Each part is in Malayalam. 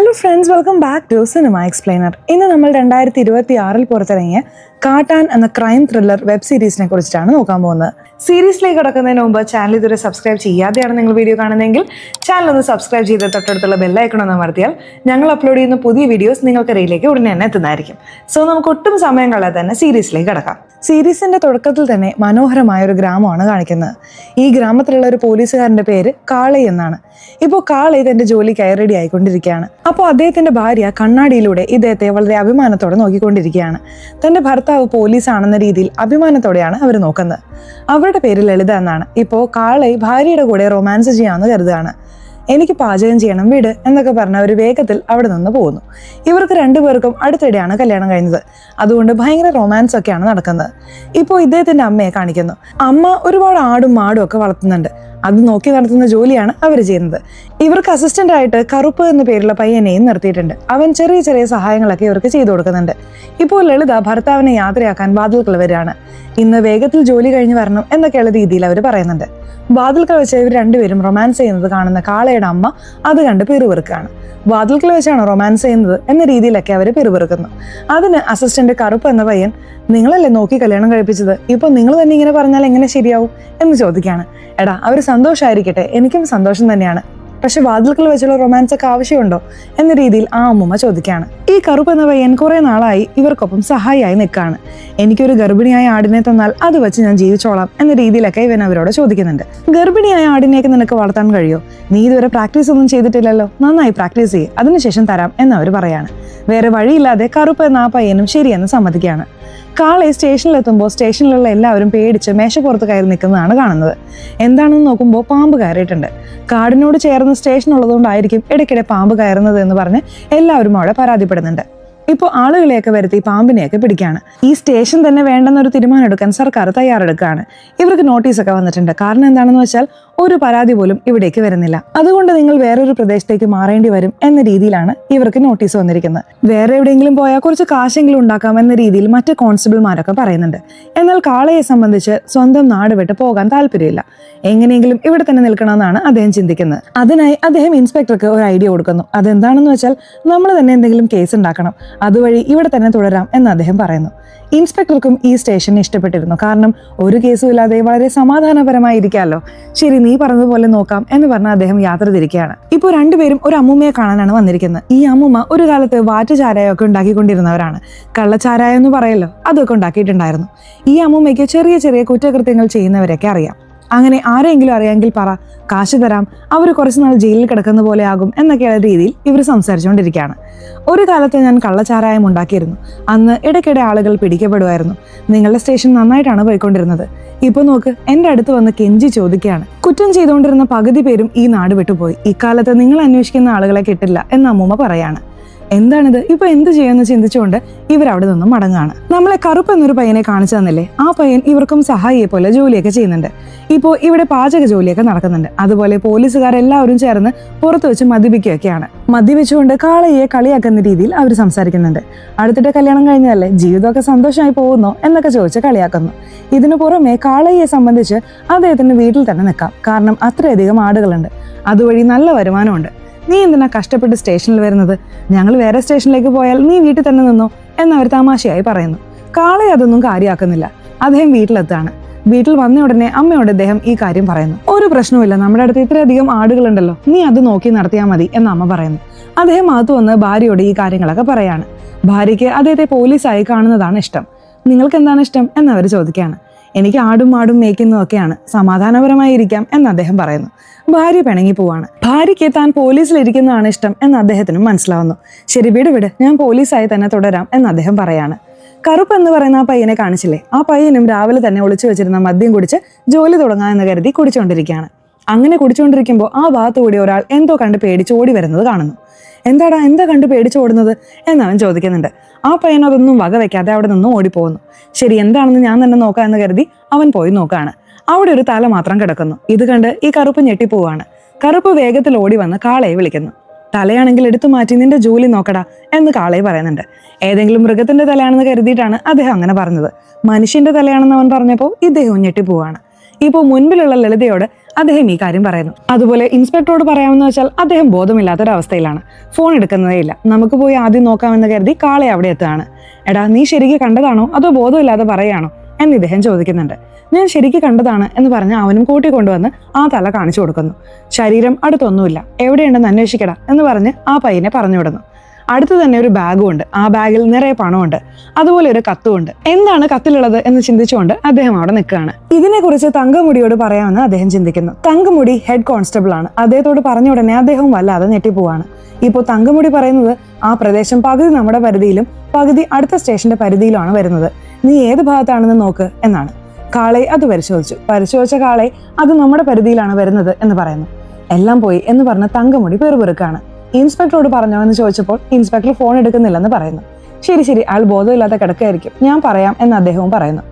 Hello friends, welcome back to cinema explainer. ഇന്ന് നമ്മൾ 2026 പുറത്തിറങ്ങിയ കാട്ടാൻ എന്ന ക്രൈം ത്രില്ലർ വെബ് സീരീസിനെ കുറിച്ചിട്ടാണ് നോക്കാൻ പോകുന്നത്. സീരീസിലേക്ക് കടക്കുന്നതിന് മുമ്പ് ചാനൽ ഇതുവരെ സബ്സ്ക്രൈബ് ചെയ്യാതെയാണ് നിങ്ങൾ വീഡിയോ കാണുന്നതെങ്കിൽ ചാനൽ ഒന്ന് സബ്സ്ക്രൈബ് ചെയ്ത് തൊട്ടടുത്തുള്ള ബെല്ലൈക്കൺ ഒന്ന് അമർത്തിയാൽ ഞങ്ങൾ അപ്ലോഡ് ചെയ്യുന്ന പുതിയ വീഡിയോസ് നിങ്ങൾക്കിടയിലേക്ക് ഉടനെ തന്നെ എത്തുന്നതായിരിക്കും. സോ നമുക്ക് ഒട്ടും സമയം കളയാതെ തന്നെ സീരീസിലേക്ക് കടക്കാം. സീരീസിന്റെ തുടക്കത്തിൽ തന്നെ മനോഹരമായ ഒരു ഗ്രാമമാണ് കാണിക്കുന്നത്. ഈ ഗ്രാമത്തിലുള്ള ഒരു പോലീസുകാരന്റെ പേര് കാളൈ എന്നാണ്. ഇപ്പോൾ കാളൈ തന്റെ ജോലിക്കായി റെഡി ആയിക്കൊണ്ടിരിക്കുകയാണ്. അപ്പോൾ അദ്ദേഹത്തിന്റെ ഭാര്യ കണ്ണാടിയിലൂടെ ഇദ്ദേഹത്തെ വളരെ അഭിമാനത്തോടെ നോക്കിക്കൊണ്ടിരിക്കുകയാണ്. തന്റെ ഭർത്താവ് പോലീസാണെന്ന രീതിയിൽ അഭിമാനത്തോടെയാണ് അവർ നോക്കുന്നത്. അവരുടെ പേര് ലളിത എന്നാണ്. ഇപ്പോൾ കാളൈ ഭാര്യയുടെ കൂടെ റൊമാൻസ് ചെയ്യാമെന്ന് കരുതുകയാണ്. എനിക്ക് പാചകം ചെയ്യണം, വീട് എന്നൊക്കെ പറഞ്ഞ ഒരു വേഗത്തിൽ അവിടെ നിന്ന് പോകുന്നു. ഇവർക്ക് രണ്ടുപേർക്കും അടുത്തിടെയാണ് കല്യാണം കഴിഞ്ഞത്. അതുകൊണ്ട് ഭയങ്കര റൊമാൻസ് ഒക്കെയാണ് നടക്കുന്നത്. ഇപ്പോൾ ഇദ്ദേഹത്തിന്റെ അമ്മയെ കാണിക്കുന്നു. അമ്മ ഒരുപാട് ആടും മാടും ഒക്കെ വളർത്തുന്നുണ്ട്. അത് നോക്കി നടത്തുന്ന ജോലിയാണ് അവർ ചെയ്യുന്നത്. ഇവർക്ക് അസിസ്റ്റന്റ് ആയിട്ട് കറുപ്പ് എന്ന പേരുള്ള പയ്യനെയും നിർത്തിയിട്ടുണ്ട്. അവൻ ചെറിയ ചെറിയ സഹായങ്ങളൊക്കെ ഇവർക്ക് ചെയ്തു കൊടുക്കുന്നുണ്ട്. ഇപ്പോൾ ലളിത ഭർത്താവിനെ യാത്രയാക്കാൻ വാതിൽക്കൽ വരികയാണ്. ഇന്ന് വേഗത്തിൽ ജോലി കഴിഞ്ഞ് വരണം എന്നൊക്കെയുള്ള രീതിയിൽ അവർ പറയുന്നുണ്ട്. വാതിൽക്കൽ വെച്ച് ഇവർ രണ്ടുപേരും റൊമാൻസ് ചെയ്യുന്നത് കാണുന്ന കാളയുടെ അമ്മ അത് കണ്ട് പിറുപിറുക്കുകയാണ്. വാതിൽക്കൽ വെച്ചാണ് റൊമാൻസ് ചെയ്യുന്നത് എന്ന രീതിയിലൊക്കെ അവർ പിറുപിറുക്കുന്നു. അതിന് അസിസ്റ്റന്റ് കറുപ്പ് എന്ന പയ്യൻ, നിങ്ങളല്ലേ നോക്കി കല്യാണം കഴിപ്പിച്ചത്, ഇപ്പൊ നിങ്ങൾ തന്നെ ഇങ്ങനെ പറഞ്ഞാൽ എങ്ങനെ ശരിയാവും എന്ന് ചോദിക്കുകയാണ്. എടാ, അവർ സന്തോഷമായിരിക്കട്ടെ, എനിക്കും സന്തോഷം തന്നെയാണ്. പക്ഷെ വാതിൽക്കൽ വെച്ചുള്ള റൊമാൻസ് ഒക്കെ ആവശ്യമുണ്ടോ എന്ന രീതിയിൽ ആ അമ്മൂമ്മ ചോദിക്കുകയാണ്. ഈ കറുപ്പ് എന്ന പയ്യൻ കുറെ നാളായി ഇവർക്കൊപ്പം സഹായിയായി നിൽക്കുകയാണ്. എനിക്കൊരു ഗർഭിണിയായ ആടിനെ തന്നാൽ അത് വെച്ച് ഞാൻ ജീവിച്ചോളാം എന്ന രീതിയിലൊക്കെ ഇവൻ അവരോട് ചോദിക്കുന്നുണ്ട്. ഗർഭിണിയായ ആടിനെയൊക്കെ നിനക്ക് വളർത്താൻ കഴിയോ? നീ ഇതുവരെ പ്രാക്ടീസ് ഒന്നും ചെയ്തിട്ടില്ലല്ലോ, നന്നായി പ്രാക്ടീസ് ചെയ്യ്, അതിനുശേഷം തരാം എന്നവർ പറയാണ്. വേറെ വഴിയില്ലാതെ കറുപ്പ് എന്ന ആ പയ്യനും ശരിയെന്ന് സമ്മതിക്കുകയാണ്. കാളെ സ്റ്റേഷനിലെത്തുമ്പോൾ സ്റ്റേഷനിലുള്ള എല്ലാവരും പേടിച്ച് മേശപ്പുറത്ത് കയറി നിൽക്കുന്നതാണ് കാണുന്നത്. എന്താണെന്ന് നോക്കുമ്പോൾ പാമ്പ് കയറിയിട്ടുണ്ട്. കാടിനോട് ചേർന്ന് സ്റ്റേഷൻ ഉള്ളതുകൊണ്ടായിരിക്കും ഇടയ്ക്കിടെ പാമ്പ് കയറുന്നത് എന്ന് പറഞ്ഞ് എല്ലാവരും അവിടെ പരാതിപ്പെടുന്നുണ്ട്. ഇപ്പോൾ ആളുകളെയൊക്കെ വരുത്തി പാമ്പിനെയൊക്കെ പിടിക്കുകയാണ്. ഈ സ്റ്റേഷൻ തന്നെ വേണ്ടെന്നൊരു തീരുമാനം എടുക്കാൻ സർക്കാർ തയ്യാറെടുക്കുകയാണ്. ഇവർക്ക് നോട്ടീസൊക്കെ വന്നിട്ടുണ്ട്. കാരണം എന്താണെന്ന് വെച്ചാൽ ഒരു പരാതി പോലും ഇവിടേക്ക് വരുന്നില്ല. അതുകൊണ്ട് നിങ്ങൾ വേറൊരു പ്രദേശത്തേക്ക് മാറേണ്ടി വരും എന്ന രീതിയിലാണ് ഇവർക്ക് നോട്ടീസ് വന്നിരിക്കുന്നത്. വേറെ എവിടെയെങ്കിലും പോയാൽ കുറച്ച് കാശെങ്കിലും ഉണ്ടാക്കാം എന്ന രീതിയിൽ മറ്റ് കോൺസ്റ്റബിൾമാരൊക്കെ പറയുന്നുണ്ട്. എന്നാൽ കാളയെ സംബന്ധിച്ച് സ്വന്തം നാട് വിട്ട് പോകാൻ താല്പര്യമില്ല. എങ്ങനെയെങ്കിലും ഇവിടെ തന്നെ നിൽക്കണമെന്നാണ് അദ്ദേഹം ചിന്തിക്കുന്നത്. അതിനായി അദ്ദേഹം ഇൻസ്പെക്ടർക്ക് ഒരു ഐഡിയ കൊടുക്കുന്നു. അതെന്താണെന്ന് വെച്ചാൽ നമ്മൾ തന്നെ എന്തെങ്കിലും കേസ് ഉണ്ടാക്കണം, അതുവഴി ഇവിടെ തന്നെ തുടരാം എന്ന് അദ്ദേഹം പറയുന്നു. ഇൻസ്പെക്ടർക്കും ഈ സ്റ്റേഷൻ ഇഷ്ടപ്പെട്ടിരുന്നു. കാരണം ഒരു കേസും ഇല്ലാതെ വളരെ സമാധാനപരമായിരിക്കാമല്ലോ. ശരി, നീ പറഞ്ഞതുപോലെ നോക്കാം എന്ന് പറഞ്ഞ് അദ്ദേഹം യാത്ര തിരിക്കുകയാണ്. ഇപ്പോൾ രണ്ടുപേരും ഒരു അമ്മൂമ്മയെ കാണാനാണ് വന്നിരിക്കുന്നത്. ഈ അമ്മൂമ്മ ഒരു കാലത്ത് വാറ്റ് ചാരായം ഒക്കെ ഉണ്ടാക്കിക്കൊണ്ടിരുന്നവരാണ്. കള്ളച്ചാരായം എന്ന് പറയല്ലോ, അതൊക്കെ ഉണ്ടാക്കിയിട്ടുണ്ടായിരുന്നു. ഈ അമ്മൂമ്മയ്ക്ക് ചെറിയ ചെറിയ കുറ്റകൃത്യങ്ങൾ ചെയ്യുന്നവരൊക്കെ അറിയാം. അങ്ങനെ ആരെങ്കിലും അറിയാമെങ്കിൽ പറ, കാശ് തരാം, അവർ കുറച്ച് നാൾ ജയിലിൽ കിടക്കുന്ന പോലെ ആകും എന്നൊക്കെയുള്ള രീതിയിൽ ഇവർ സംസാരിച്ചുകൊണ്ടിരിക്കുകയാണ്. ഒരു കാലത്ത് ഞാൻ കള്ളച്ചാരായം ഉണ്ടാക്കിയിരുന്നു. അന്ന് ഇടയ്ക്കിടെ ആളുകൾ പിടിക്കപ്പെടുമായിരുന്നു. നിങ്ങളുടെ സ്റ്റേഷൻ നന്നായിട്ടാണ് പോയിക്കൊണ്ടിരുന്നത്. ഇപ്പൊ നോക്ക്, എന്റെ അടുത്ത് വന്ന് കെഞ്ചി ചോദിക്കുകയാണ്. കുറ്റം ചെയ്തുകൊണ്ടിരുന്ന പകുതി പേരും ഈ നാട് വിട്ടുപോയി. ഇക്കാലത്ത് നിങ്ങൾ അന്വേഷിക്കുന്ന ആളുകളെ കിട്ടില്ല എന്ന് അമ്മൂമ്മ പറയാണ്. എന്താണിത്, ഇപ്പൊ എന്ത് ചെയ്യുമെന്ന് ചിന്തിച്ചുകൊണ്ട് ഇവരവിടെ നിന്നും മടങ്ങുകയാണ്. നമ്മളെ കറുപ്പ് എന്നൊരു പയ്യനെ കാണിച്ചു തന്നില്ലേ, ആ പയ്യൻ ഇവർക്കും സഹായിയെ പോലെ ജോലിയൊക്കെ ചെയ്യുന്നുണ്ട്. ഇപ്പോൾ ഇവിടെ പാചക ജോലിയൊക്കെ നടക്കുന്നുണ്ട്. അതുപോലെ പോലീസുകാരെല്ലാവരും ചേർന്ന് പുറത്തു വെച്ച് മദ്യപിക്കുകയൊക്കെയാണ്. മദ്യപിച്ചുകൊണ്ട് കാളയെ കളിയാക്കുന്ന രീതിയിൽ അവർ സംസാരിക്കുന്നുണ്ട്. അടുത്തിടെ കല്യാണം കഴിഞ്ഞതല്ലേ, ജീവിതമൊക്കെ സന്തോഷമായി പോകുന്നോ എന്നൊക്കെ ചോദിച്ച് കളിയാക്കുന്നു. ഇതിനു പുറമെ കാളയെ സംബന്ധിച്ച് അദ്ദേഹത്തിന് വീട്ടിൽ തന്നെ നിൽക്കാം. കാരണം അത്രയധികം ആടുകളുണ്ട്. അതുവഴി നല്ല വരുമാനമുണ്ട്. നീ എന്തിനാ കഷ്ടപ്പെട്ട് സ്റ്റേഷനിൽ വരുന്നത്? ഞങ്ങൾ വേറെ സ്റ്റേഷനിലേക്ക് പോയാൽ നീ വീട്ടിൽ തന്നെ നിന്നോ എന്നവർ തമാശയായി പറയുന്നു. കാളയെ അതൊന്നും കാര്യമാക്കുന്നില്ല. അദ്ദേഹം വീട്ടിലെത്താണ്. വീട്ടിൽ വന്ന ഉടനെ അമ്മയോട് അദ്ദേഹം ഈ കാര്യം പറയുന്നു. ഒരു പ്രശ്നവുമില്ല, നമ്മുടെ അടുത്ത് ഇത്രയധികം ആടുകളുണ്ടല്ലോ, നീ അത് നോക്കി നടത്തിയാൽ മതി എന്ന് അമ്മ പറയുന്നു. അദ്ദേഹം അകത്ത് വന്ന് ഭാര്യയോട് ഈ കാര്യങ്ങളൊക്കെ പറയാണ്. ഭാര്യയ്ക്ക് അദ്ദേഹത്തെ പോലീസായി കാണുന്നതാണ് ഇഷ്ടം. നിങ്ങൾക്ക് എന്താണ് ഇഷ്ടം എന്നവർ ചോദിക്കുകയാണ്. എനിക്ക് ആടും മാടും മേയ്ക്കുന്നതൊക്കെയാണ്, സമാധാനപരമായി ഇരിക്കാം എന്ന് അദ്ദേഹം പറയുന്നു. ഭാര്യ പിണങ്ങി പോവാണ്. ഭാര്യയ്ക്ക് താൻ പോലീസിലിരിക്കുന്നതാണ് ഇഷ്ടം എന്ന് അദ്ദേഹത്തിനും മനസ്സിലാവുന്നു. ശരി, വിട്, ഞാൻ പോലീസായി തന്നെ തുടരാം എന്ന് അദ്ദേഹം പറയാണ്. കറുപ്പ് എന്ന് പറയുന്ന ആ പയ്യനെ കാണിച്ചില്ലേ, ആ പയ്യനും രാവിലെ തന്നെ ഒളിച്ചു വെച്ചിരുന്ന മദ്യം കുടിച്ച് ജോലി തുടങ്ങാമെന്ന് കരുതി കുടിച്ചുകൊണ്ടിരിക്കുകയാണ്. അങ്ങനെ കുടിച്ചുകൊണ്ടിരിക്കുമ്പോൾ ആ ഭാഗത്തുകൂടി ഒരാൾ എന്തോ കണ്ട് പേടിച്ച് ഓടി വരുന്നത് കാണുന്നു. എന്താ കണ്ട് പേടിച്ചോടുന്നത് എന്നവൻ ചോദിക്കുന്നുണ്ട്. ആ പയ്യൻ അതൊന്നും വകവെക്കാതെ അവിടെ നിന്നും ഓടിപ്പോകുന്നു. ശരി, എന്താണെന്ന് ഞാൻ തന്നെ നോക്കാം എന്ന് കരുതി അവൻ പോയി നോക്കാണ്. അവിടെ ഒരു തല മാത്രം കിടക്കുന്നു. ഇത് കണ്ട് ഈ കറുപ്പ് ഞെട്ടിപ്പോവാണ്. കറുപ്പ് വേഗത്തിൽ ഓടി വന്ന് കാളയെ വിളിക്കുന്നു. തലയാണെങ്കിൽ എടുത്തു മാറ്റി നിന്റെ ജോലി നോക്കടാ എന്ന് കാളയെ പറയുന്നുണ്ട്. ഏതെങ്കിലും മൃഗത്തിന്റെ തലയാണെന്ന് കരുതിയിട്ടാണ് അദ്ദേഹം അങ്ങനെ പറഞ്ഞത്. മനുഷ്യന്റെ തലയാണെന്ന് അവൻ പറഞ്ഞപ്പോൾ ഇദ്ദേഹവും ഞെട്ടിപ്പോവാണ്. ഇപ്പോൾ മുൻപിലുള്ള ലളിതയോട് അദ്ദേഹം ഈ കാര്യം പറയുന്നു. അതുപോലെ ഇൻസ്പെക്ടറോട് പറയാമെന്ന് വെച്ചാൽ അദ്ദേഹം ബോധമില്ലാത്തൊരവസ്ഥയിലാണ്. ഫോൺ എടുക്കുന്നതേ ഇല്ല. നമുക്ക് പോയി ആദ്യം നോക്കാമെന്ന് കരുതി കാളെ അവിടെ എത്തുകയാണ്. എടാ, നീ ശരിക്കും കണ്ടതാണോ അതോ ബോധമില്ലാതെ പറയാണോ എന്ന് ഇദ്ദേഹം ചോദിക്കുന്നുണ്ട്. ഞാൻ ശരിക്കും കണ്ടതാണ് എന്ന് പറഞ്ഞ് അവനും കൂട്ടിക്കൊണ്ടുവന്ന് ആ തല കാണിച്ചു കൊടുക്കുന്നു. ശരീരം അടുത്തൊന്നുമില്ല, എവിടെയുണ്ടെന്ന് അന്വേഷിക്കടാ എന്ന് പറഞ്ഞ് ആ പയ്യനെ പറഞ്ഞു വിടുന്നു. അടുത്ത് തന്നെ ഒരു ബാഗും ഉണ്ട്. ആ ബാഗിൽ നിറയെ പണമുണ്ട്. അതുപോലെ ഒരു കത്തുമുണ്ട്. എന്താണ് കത്തിലുള്ളത് എന്ന് ചിന്തിച്ചുകൊണ്ട് അദ്ദേഹം അവിടെ നിൽക്കുകയാണ്. ഇതിനെക്കുറിച്ച് തങ്കമുടിയോട് പറയാമെന്ന് അദ്ദേഹം ചിന്തിക്കുന്നു. തങ്കമുടി ഹെഡ് കോൺസ്റ്റബിൾ ആണ്. അദ്ദേഹത്തോട് പറഞ്ഞ ഉടനെ അദ്ദേഹം വല്ലാതെ ഞെട്ടിപ്പോവാണ്. ഇപ്പോൾ തങ്കമുടി പറയുന്നത് ആ പ്രദേശം പകുതി നമ്മുടെ പരിധിയിലും പകുതി അടുത്ത സ്റ്റേഷന്റെ പരിധിയിലുമാണ് വരുന്നത്. നീ ഏത് ഭാഗത്താണെന്ന് നോക്ക് എന്നാണ്. കാളെ അത് പരിശോധിച്ച കാളെ അത് നമ്മുടെ പരിധിയിലാണ് വരുന്നത് എന്ന് പറയുന്നു. എല്ലാം പോയി എന്ന് പറഞ്ഞ തങ്കമുടി പെറുപെറുക്കാണ്. ഇൻസ്പെക്ടറോട് പറഞ്ഞോ എന്ന് ചോദിച്ചപ്പോൾ ഇൻസ്പെക്ടർ ഫോൺ എടുക്കുന്നില്ലെന്ന് പറയുന്നു. ശരി, അയാൾ ബോധമില്ലാതെ കിടക്കായിരിക്കും, ഞാൻ പറയാം എന്ന് അദ്ദേഹവും പറയുന്നു.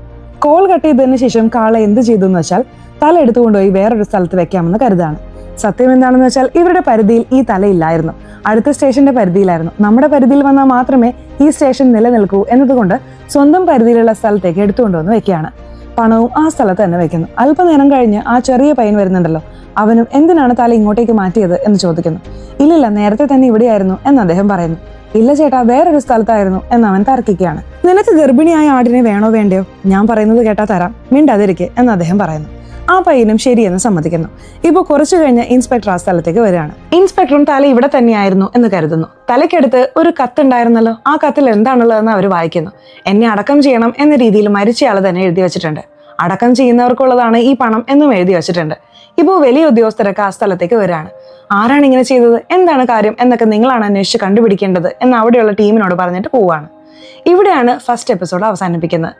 കോൾ കട്ട് ചെയ്തതിന് ശേഷം കാളെ എന്ത് ചെയ്തു എന്ന് വെച്ചാൽ തല എടുത്തുകൊണ്ടുപോയി വേറൊരു സ്ഥലത്ത് വെക്കാമെന്ന് കരുതാണ്. സത്യം എന്താണെന്ന് വെച്ചാൽ ഇവരുടെ പരിധിയിൽ ഈ തലയില്ലായിരുന്നു. അടുത്ത സ്റ്റേഷന്റെ പരിധിയിലായിരുന്നു. നമ്മുടെ പരിധിയിൽ വന്നാൽ മാത്രമേ ഈ സ്റ്റേഷൻ നിലനിൽക്കൂ എന്നതുകൊണ്ട് സ്വന്തം പരിധിയിലുള്ള സ്ഥലത്തേക്ക് എടുത്തുകൊണ്ടുവന്ന് വെക്കുകയാണ്. പണവും ആ സ്ഥലത്ത് തന്നെ വെക്കുന്നു. അല്പനേരം കഴിഞ്ഞ് ആ ചെറിയ പയ്യൻ വരുന്നുണ്ടല്ലോ, അവനും എന്തിനാണ് തല ഇങ്ങോട്ടേക്ക് മാറ്റിയത് എന്ന് ചോദിക്കുന്നു. ഇല്ലില്ല, നേരത്തെ തന്നെ ഇവിടെയായിരുന്നു എന്ന് അദ്ദേഹം പറയുന്നു. ഇല്ല ചേട്ടാ, വേറൊരു സ്ഥലത്തായിരുന്നു എന്ന് അവൻ തർക്കിക്കുകയാണ്. നിനക്ക് ഗർഭിണിയായ ആടിനെ വേണോ വേണ്ടയോ? ഞാൻ പറയുന്നത് കേട്ടാ തരാം, മിണ്ടാതിരിക്കെ എന്ന് അദ്ദേഹം പറയുന്നു. ആ പയ്യനും ശരിയെന്ന് സമ്മതിക്കുന്നു. ഇപ്പോൾ കുറച്ചു കഴിഞ്ഞ് ഇൻസ്പെക്ടർ ആ സ്ഥലത്തേക്ക് വരികയാണ്. ഇൻസ്പെക്ടറും തല ഇവിടെ തന്നെയായിരുന്നു എന്ന് കരുതുന്നു. തലയ്ക്കടുത്ത് ഒരു കത്തുണ്ടായിരുന്നല്ലോ, ആ കത്തിൽ എന്താണുള്ളതെന്ന് അവർ വായിക്കുന്നു. എന്നെ അടക്കം ചെയ്യണം എന്ന രീതിയിൽ മരിച്ചയാൾ തന്നെ എഴുതി വെച്ചിട്ടുണ്ട്. അടക്കം ചെയ്യുന്നവർക്കുള്ളതാണ് ഈ പണം എന്നും എഴുതി വെച്ചിട്ടുണ്ട്. ഇപ്പോൾ വലിയ ഉദ്യോഗസ്ഥരൊക്കെ ആ സ്ഥലത്തേക്ക് വരികയാണ്. ആരാണ് ഇങ്ങനെ ചെയ്തത്, എന്താണ് കാര്യം എന്നൊക്കെ നിങ്ങളാണ് അന്വേഷിച്ച് കണ്ടുപിടിക്കേണ്ടത് എന്ന് അവിടെയുള്ള ടീമിനോട് പറഞ്ഞിട്ട് പോവുകയാണ്. ഇവിടെയാണ് ഫസ്റ്റ് എപ്പിസോഡ് അവസാനിപ്പിക്കുന്നത്.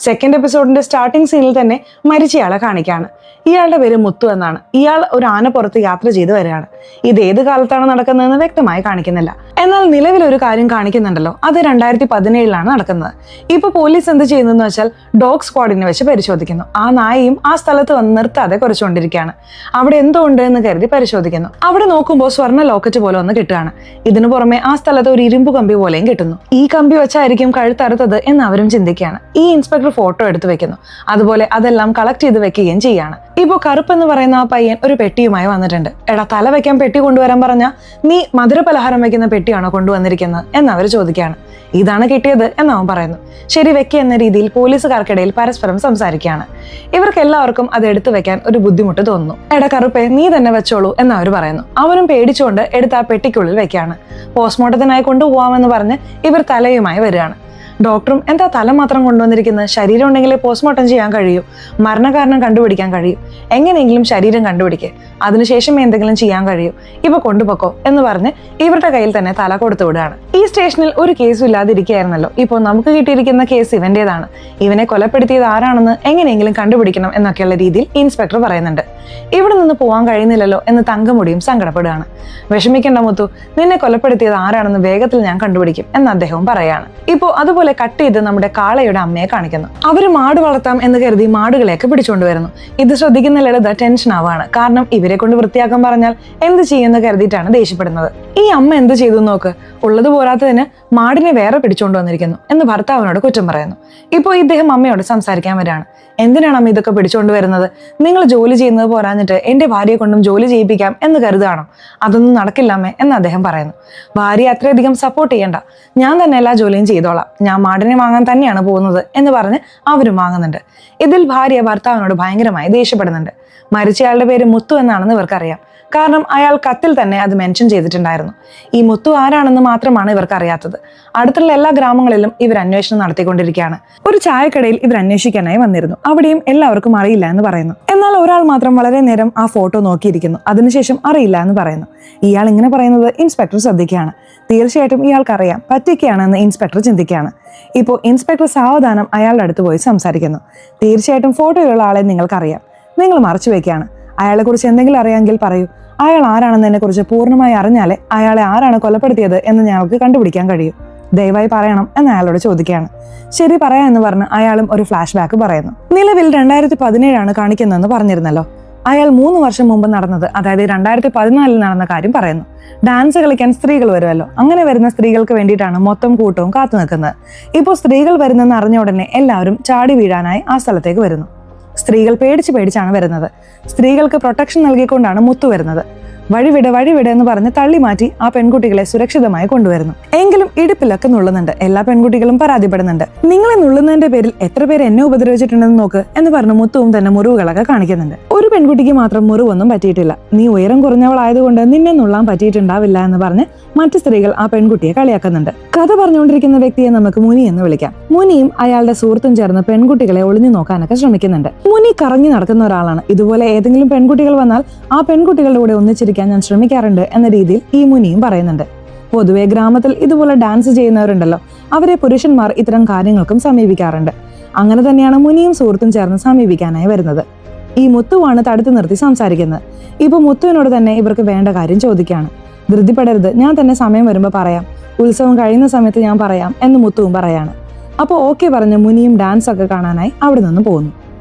സെക്കൻഡ് എപ്പിസോഡിന്റെ സ്റ്റാർട്ടിംഗ് സീനിൽ തന്നെ മരിച്ചയാളെ കാണിക്കുകയാണ്. ഇയാളുടെ പേര് മുത്തു എന്നാണ്. ഇയാൾ ഒരു ആനപ്പുറത്ത് യാത്ര ചെയ്ത് വരികയാണ്. ഇത് ഏത് കാലത്താണ് നടക്കുന്നതെന്ന് വ്യക്തമായി കാണിക്കുന്നില്ല. എന്നാൽ നിലവിൽ ഒരു കാര്യം കാണിക്കുന്നുണ്ടല്ലോ, അത് 2017 നടക്കുന്നത്. ഇപ്പൊ പോലീസ് എന്ത് ചെയ്യുന്നതെന്ന് വെച്ചാൽ ഡോഗ് സ്ക്വാഡിനെ വെച്ച് പരിശോധിക്കുന്നു. ആ നായയും ആ സ്ഥലത്ത് വന്ന് നിർത്താതെ കുറച്ചുകൊണ്ടിരിക്കുകയാണ്. അവിടെ എന്തോ ഉണ്ട് എന്ന് കരുതി പരിശോധിക്കുന്നു. അവിടെ നോക്കുമ്പോൾ സ്വർണ്ണ ലോക്കറ്റ് പോലെ ഒന്ന് കിട്ടുകയാണ്. ഇതിനു പുറമെ ആ സ്ഥലത്ത് ഒരു ഇരുമ്പ് കമ്പി പോലെയും കിട്ടുന്നു. ഈ കമ്പി വെച്ചായിരിക്കും കഴുത്തറുത്തത് എന്ന് അവരും ചിന്തിക്കുകയാണ്. ഈ ഇൻസ്പെക്ടർ ഫോട്ടോ എടുത്തു വെക്കുന്നു. അതുപോലെ അതെല്ലാം കളക്ട് ചെയ്ത് വെക്കുകയും ചെയ്യാണ്. ഇപ്പൊ കറുപ്പ് എന്ന് പറയുന്ന ആ പയ്യൻ ഒരു പെട്ടിയുമായി വന്നിട്ടുണ്ട്. എടാ, തല വെക്കാൻ പെട്ടി കൊണ്ടുവരാൻ പറഞ്ഞാൽ നീ മധുര പലഹാരം വെക്കുന്ന പെട്ടിയാണോ കൊണ്ടുവന്നിരിക്കുന്നത് എന്ന് അവർ ചോദിക്കുകയാണ്. ഇതാണ് കിട്ടിയത് എന്ന് അവൻ പറയുന്നു. ശരി, വെക്കുക എന്ന രീതിയിൽ പോലീസുകാർക്കിടയിൽ പരസ്പരം സംസാരിക്കുകയാണ്. ഇവർക്ക് എല്ലാവർക്കും അത് എടുത്തു വെക്കാൻ ഒരു ബുദ്ധിമുട്ട് തോന്നുന്നു. എടാ കറുപ്പേ, നീ തന്നെ വെച്ചോളൂ എന്ന് അവർ പറയുന്നു. അവനും പേടിച്ചുകൊണ്ട് എടുത്ത് ആ പെട്ടിക്കുള്ളിൽ വെക്കുകയാണ്. പോസ്റ്റ്മോർട്ടത്തിനായി കൊണ്ടുപോകാമെന്ന് പറഞ്ഞ് ഇവർ തലയുമായി വരികയാണ്. ഡോക്ടറും എന്താ തല മാത്രം കൊണ്ടുവന്നിരിക്കുന്നത്, ശരീരം ഉണ്ടെങ്കിലേ പോസ്റ്റ്മോർട്ടം ചെയ്യാൻ കഴിയൂ, മരണകാരണം കണ്ടുപിടിക്കാൻ കഴിയും, എങ്ങനെയെങ്കിലും ശരീരം കണ്ടുപിടിക്കുക, അതിനുശേഷം എന്തെങ്കിലും ചെയ്യാൻ കഴിയൂ, ഇവ കൊണ്ടുപോക്കോ എന്ന് പറഞ്ഞ് ഇവരുടെ കയ്യിൽ തന്നെ തല കൊടുത്തു വിടുകയാണ്. ഈ സ്റ്റേഷനിൽ ഒരു കേസും ഇല്ലാതിരിക്കുകയായിരുന്നല്ലോ. ഇപ്പോൾ നമുക്ക് കിട്ടിയിരിക്കുന്ന കേസ് ഇവന്റേതാണ്. ഇവനെ കൊലപ്പെടുത്തിയത് ആരാണെന്ന് എങ്ങനെയെങ്കിലും കണ്ടുപിടിക്കണം എന്നൊക്കെയുള്ള രീതിയിൽ ഇൻസ്പെക്ടർ പറയുന്നുണ്ട്. ഇവിടെ നിന്ന് പോകാൻ കഴിയുന്നില്ലല്ലോ എന്ന് തങ്കമുടിയും സങ്കടപ്പെടുകയാണ്. വിഷമിക്കേണ്ട മുത്തു, നിന്നെ കൊലപ്പെടുത്തിയത് ആരാണെന്ന് വേഗത്തിൽ ഞാൻ കണ്ടുപിടിക്കും എന്ന് അദ്ദേഹവും പറയാണ്. ഇപ്പോൾ അതുപോലെ കട്ട് ചെയ്ത് നമ്മുടെ കാളയുടെ അമ്മയെ കാണിക്കുന്നു. അവര് മാട് വളർത്താം എന്ന് കരുതി മാടുകളെയൊക്കെ പിടിച്ചുകൊണ്ടുവരുന്നു. ഇത് ശ്രദ്ധിക്കുന്ന ലളിത ടെൻഷൻ ആവാണ്. കാരണം ഇവരെ കൊണ്ട് വൃത്തിയാക്കാൻ പറഞ്ഞാൽ എന്ത് ചെയ്യുമെന്ന് കരുതിയിട്ടാണ് ദേഷ്യപ്പെടുന്നത്. ഈ അമ്മ എന്ത് ചെയ്തു നോക്ക്, ഉള്ളത് പോരാത്തതിന് മാടിനെ വേറെ പിടിച്ചുകൊണ്ട് വന്നിരിക്കുന്നു എന്ന് ഭർത്താവിനോട് കുറ്റം പറയുന്നു. ഇപ്പോൾ ഇദ്ദേഹം അമ്മയോട് സംസാരിക്കാൻ വരികയാണ്. എന്തിനാണ് അമ്മ ഇതൊക്കെ പിടിച്ചുകൊണ്ട് വരുന്നത്? നിങ്ങൾ ജോലി ചെയ്യുന്നത് പോരാഞ്ഞിട്ട് എന്റെ ഭാര്യയെ കൊണ്ടും ജോലി ചെയ്യിപ്പിക്കാം എന്ന് കരുതാണോ? അതൊന്നും നടക്കില്ല അമ്മേ എന്ന് അദ്ദേഹം പറയുന്നു. ഭാര്യയെ അത്രയധികം സപ്പോർട്ട് ചെയ്യണ്ട, ഞാൻ തന്നെ എല്ലാ ജോലിയും ചെയ്തോളാം, ഞാൻ മാടിനെ വാങ്ങാൻ തന്നെയാണ് പോകുന്നത് എന്ന് പറഞ്ഞ് അവരും വാങ്ങുന്നുണ്ട്. ഇതിൽ ഭാര്യ ഭർത്താവിനോട് ഭയങ്കരമായി ദേഷ്യപ്പെടുന്നുണ്ട്. മരിച്ചയാളുടെ പേര് മുത്തു എന്നാണെന്ന് ഇവർക്കറിയാം. കാരണം അയാൾ കത്തിൽ തന്നെ അത് മെൻഷൻ ചെയ്തിട്ടുണ്ടായിരുന്നു. ഈ മുത്തു ആരാണെന്ന് മാത്രമാണ് ഇവർക്ക് അറിയാത്തത്. അടുത്തുള്ള എല്ലാ ഗ്രാമങ്ങളിലും ഇവർ അന്വേഷണം നടത്തിക്കൊണ്ടിരിക്കുകയാണ്. ഒരു ചായക്കടയിൽ ഇവർ അന്വേഷിക്കാനായി വന്നിരുന്നു. അവിടെയും എല്ലാവർക്കും അറിയില്ല എന്ന് പറയുന്നു. എന്നാൽ ഒരാൾ മാത്രം വളരെ നേരം ആ ഫോട്ടോ നോക്കിയിരിക്കുന്നു. അതിനുശേഷം അറിയില്ല എന്ന് പറയുന്നു. ഇയാൾ ഇങ്ങനെ പറയുന്നത് ഇൻസ്പെക്ടർ ശ്രദ്ധിക്കുകയാണ്. തീർച്ചയായിട്ടും ഇയാൾക്കറിയാം, പറ്റിക്കുകയാണെന്ന് ഇൻസ്പെക്ടർ ചിന്തിക്കുകയാണ്. ഇപ്പോൾ ഇൻസ്പെക്ടർ സാവധാനം അയാളുടെ അടുത്ത് പോയി സംസാരിക്കുന്നു. തീർച്ചയായിട്ടും ഫോട്ടോയിലുള്ള ആളെ നിങ്ങൾക്കറിയാം, നിങ്ങൾ മറച്ചു വെക്കുകയാണ്. അയാളെ കുറിച്ച് എന്തെങ്കിലും അറിയാമെങ്കിൽ പറയൂ. അയാൾ ആരാണെന്നതിനെ കുറിച്ച് പൂർണ്ണമായി അറിഞ്ഞാലേ അയാളെ ആരാണ് കൊലപ്പെടുത്തിയത് എന്ന് ഞങ്ങൾക്ക് കണ്ടുപിടിക്കാൻ കഴിയൂ. ദയവായി പറയണം എന്ന് അയാളോട് ചോദിക്കുകയാണ്. ശരി, പറയാമെന്ന് പറഞ്ഞ് അയാളും ഒരു ഫ്ലാഷ് ബാക്ക് പറയുന്നു. നിലവിൽ 2017 കാണിക്കുന്നതെന്ന് പറഞ്ഞിരുന്നല്ലോ. അയാൾ 3 വർഷം മുമ്പ് നടന്നത്, അതായത് 2014 നടന്ന കാര്യം പറയുന്നു. ഡാൻസ് കളിക്കാൻ സ്ത്രീകൾ വരുമല്ലോ, അങ്ങനെ വരുന്ന സ്ത്രീകൾക്ക് വേണ്ടിയിട്ടാണ് മൊത്തം കൂട്ടവും കാത്തു നിൽക്കുന്നത്. ഇപ്പോൾ സ്ത്രീകൾ വരുന്നെന്ന് അറിഞ്ഞ ഉടനെ എല്ലാവരും ചാടി വീഴാനായി ആ സ്ഥലത്തേക്ക് വരുന്നു. സ്ത്രീകൾ പേടിച്ചാണ് വരുന്നത്. സ്ത്രീകൾക്ക് പ്രൊട്ടക്ഷൻ നൽകിക്കൊണ്ടാണ് മുത്തു വരുന്നത്. വഴിവിട എന്ന് പറഞ്ഞ് തള്ളി മാറ്റി ആ പെൺകുട്ടികളെ സുരക്ഷിതമായി കൊണ്ടുവരുന്നു. എങ്കിലും ഇടുപ്പിലൊക്കെ നുള്ളുന്നുണ്ട്. എല്ലാ പെൺകുട്ടികളും പരാതിപ്പെടുന്നുണ്ട്. നിങ്ങളെ നുള്ളുന്നതിന്റെ പേരിൽ എത്ര പേര് എന്നെ ഉപദ്രവിച്ചിട്ടുണ്ടെന്ന് നോക്ക് എന്ന് പറഞ്ഞ് മുത്തുവും തന്നെ മുറിവുകളൊക്കെ കാണിക്കുന്നുണ്ട്. ഒരു പെൺകുട്ടിക്ക് മാത്രം മുറിവൊന്നും പറ്റിയിട്ടില്ല. നീ ഉയരം കുറഞ്ഞവളായതുകൊണ്ട് നിന്നെ നുള്ളാൻ പറ്റിയിട്ടുണ്ടാവില്ല എന്ന് പറഞ്ഞ് മറ്റു സ്ത്രീകൾ ആ പെൺകുട്ടിയെ കളിയാക്കുന്നുണ്ട്. കഥ പറഞ്ഞുകൊണ്ടിരിക്കുന്ന വ്യക്തിയെ നമുക്ക് മുനി എന്ന് വിളിക്കാം. മുനിയും അയാളുടെ സുഹൃത്തും ചേർന്ന് പെൺകുട്ടികളെ ഒളിഞ്ഞു നോക്കാനൊക്കെ ശ്രമിക്കുന്നുണ്ട്. മുനി കറങ്ങി നടക്കുന്ന ഒരാളാണ്. ഇതുപോലെ ഏതെങ്കിലും പെൺകുട്ടികൾ വന്നാൽ ആ പെൺകുട്ടികളുടെ കൂടെ ഒന്നിച്ചിരിക്കാൻ ഞാൻ ശ്രമിക്കാറുണ്ട് എന്ന രീതിയിൽ ഈ മുനിയും പറയുന്നുണ്ട്. പൊതുവെ ഗ്രാമത്തിൽ ഇതുപോലെ ഡാൻസ് ചെയ്യുന്നവരുണ്ടല്ലോ, അവരെ പുരുഷന്മാർ ഇത്തരം കാര്യങ്ങൾക്കും സമീപിക്കാറുണ്ട്. അങ്ങനെ തന്നെയാണ് മുനിയും സുഹൃത്തും ചേർന്ന് സമീപിക്കാനായി വരുന്നത്. ഈ മുത്തുവാണ് തടുത്തു നിർത്തി സംസാരിക്കുന്നത്. ഇപ്പൊ മുത്തുവിനോട് തന്നെ ഇവർക്ക് വേണ്ട കാര്യം ചോദിക്കുകയാണ്. ധൃതിപ്പെടരുത്, ഞാൻ തന്നെ സമയം വരുമ്പോൾ പറയാം, ഉത്സവം കഴിയുന്ന സമയത്ത് ഞാൻ പറയാം എന്ന് മുത്തുവും പറയാണ്. അപ്പോൾ ഓക്കെ പറഞ്ഞ് മുനിയും ഡാൻസ് ഒക്കെ കാണാനായി അവിടെ നിന്ന് പോകുന്നു.